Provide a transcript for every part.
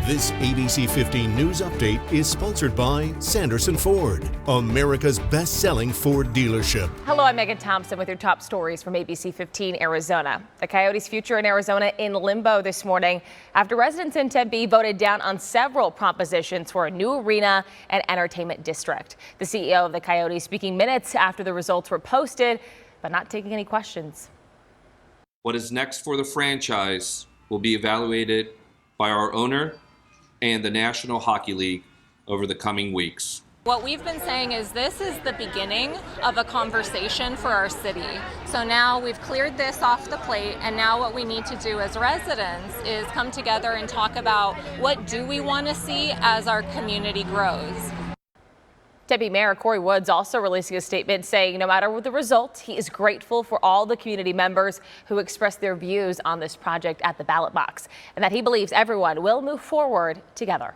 This ABC 15 News Update is sponsored by Sanderson Ford, America's best-selling Ford dealership. Hello, I'm Megan Thompson with your top stories from ABC 15 Arizona. The Coyotes' future in Arizona in limbo this morning after residents in Tempe voted down on several propositions for a new arena and entertainment district. The CEO of the Coyotes speaking minutes after the results were posted, but not taking any questions. What is next for the franchise will be evaluated by our owner and the National Hockey League over the coming weeks. What we've been saying is this is the beginning of a conversation for our city. So now we've cleared this off the plate, and now what we need to do as residents is come together and talk about what do we want to see as our community grows. Tempe Mayor Corey Woods also releasing a statement saying no matter the result, he is grateful for all the community members who expressed their views on this project at the ballot box, and that he believes everyone will move forward together.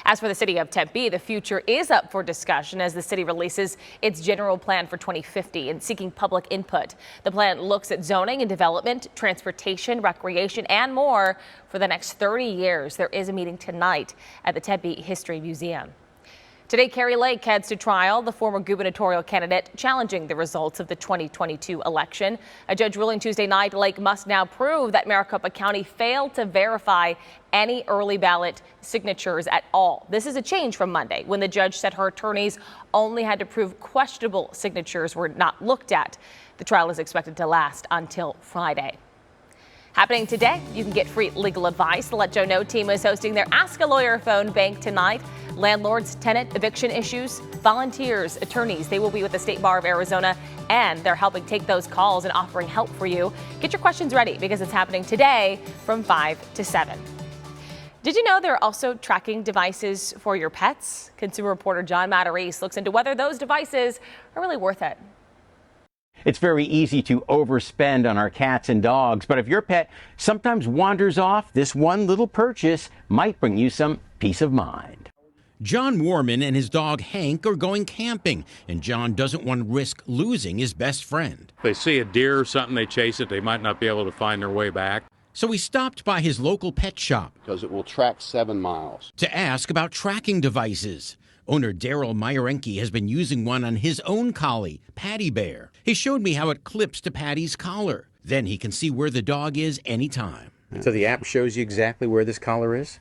As for the city of Tempe, the future is up for discussion as the city releases its general plan for 2050 and seeking public input. The plan looks at zoning and development, transportation, recreation, and more for the next 30 years. There is a meeting tonight at the Tempe History Museum. Today, Kari Lake heads to trial, the former gubernatorial candidate challenging the results of the 2022 election. A judge ruling Tuesday night Lake must now prove that Maricopa County failed to verify any early ballot signatures at all. This is a change from Monday when the judge said her attorneys only had to prove questionable signatures were not looked at. The trial is expected to last until Friday. Happening today, you can get free legal advice. The Let Joe Know team is hosting their Ask a Lawyer phone bank tonight. Landlords, tenant eviction issues, volunteers, attorneys, they will be with the State Bar of Arizona, and they're helping take those calls and offering help for you. Get your questions ready because it's happening today from 5 to 7. Did you know there are also tracking devices for your pets? Consumer reporter John Matarese looks into whether those devices are really worth it. It's very easy to overspend on our cats and dogs, but if your pet sometimes wanders off, this one little purchase might bring you some peace of mind. John Warman and his dog Hank are going camping, and John doesn't want to risk losing his best friend. If they see a deer or something, they chase it, they might not be able to find their way back. So he stopped by his local pet shop because it will track 7 miles to ask about tracking devices. Owner Daryl Myerenke has been using one on his own collie, Patty Bear. He showed me how it clips to Patty's collar. Then he can see where the dog is anytime. So the app shows you exactly where this collar is?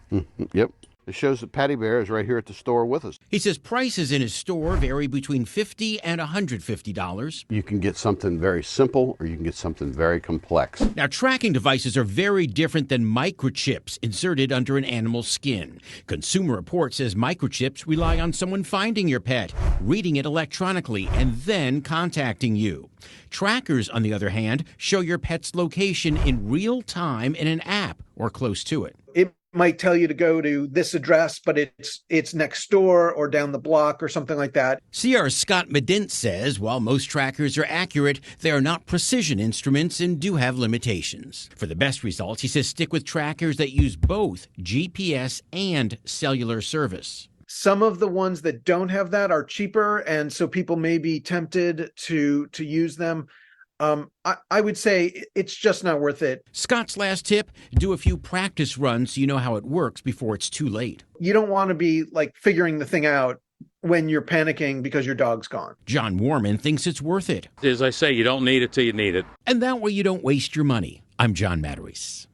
Yep. It shows that Patty Bear is right here at the store with us. He says prices in his store vary between $50 and $150. You can get something very simple or you can get something very complex. Now, tracking devices are very different than microchips inserted under an animal's skin. Consumer Report says microchips rely on someone finding your pet, reading it electronically, and then contacting you. Trackers, on the other hand, show your pet's location in real time in an app or close to it. It might tell you to go to this address, but it's next door or down the block or something like that. CR's Scott Medint says while most trackers are accurate, they are not precision instruments and do have limitations. For the best results, he says stick with trackers that use both GPS and cellular service. Some of the ones that don't have that are cheaper, and so people may be tempted to use them. I would say it's just not worth it. Scott's last tip, do a few practice runs so you know how it works before it's too late. You don't want to be like figuring the thing out when you're panicking because your dog's gone. John Warman thinks it's worth it. As I say, you don't need it till you need it. And that way you don't waste your money. I'm John Matarese.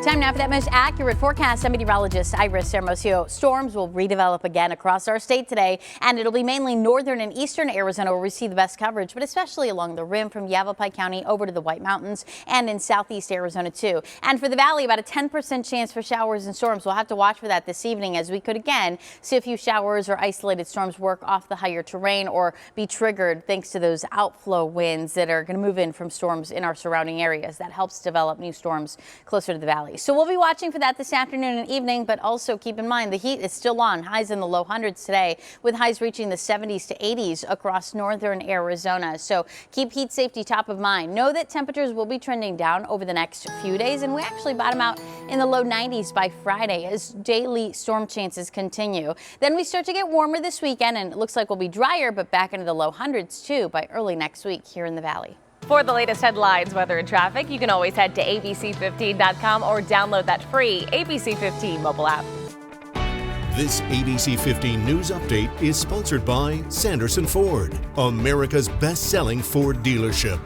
Time now for that most accurate forecast. I'm meteorologist Iris Hermosillo. Storms will redevelop again across our state today, and it'll be mainly northern and eastern Arizona where we see the best coverage, but especially along the rim from Yavapai County over to the White Mountains and in southeast Arizona too. And for the valley, about a 10% chance for showers and storms. We'll have to watch for that this evening as we could again see a few showers or isolated storms work off the higher terrain or be triggered thanks to those outflow winds that are going to move in from storms in our surrounding areas. That helps develop new storms closer to the valley. So we'll be watching for that this afternoon and evening, but also keep in mind the heat is still on. Highs in the low hundreds today, with highs reaching the 70s to 80s across northern Arizona. So keep heat safety top of mind. Know that temperatures will be trending down over the next few days, and we actually bottom out in the low 90s by Friday as daily storm chances continue. Then we start to get warmer this weekend, and it looks like we'll be drier, but back into the low hundreds too by early next week here in the valley. For the latest headlines, weather, and traffic, you can always head to abc15.com or download that free ABC15 mobile app. This ABC 15 News Update is sponsored by Sanderson Ford, America's best-selling Ford dealership.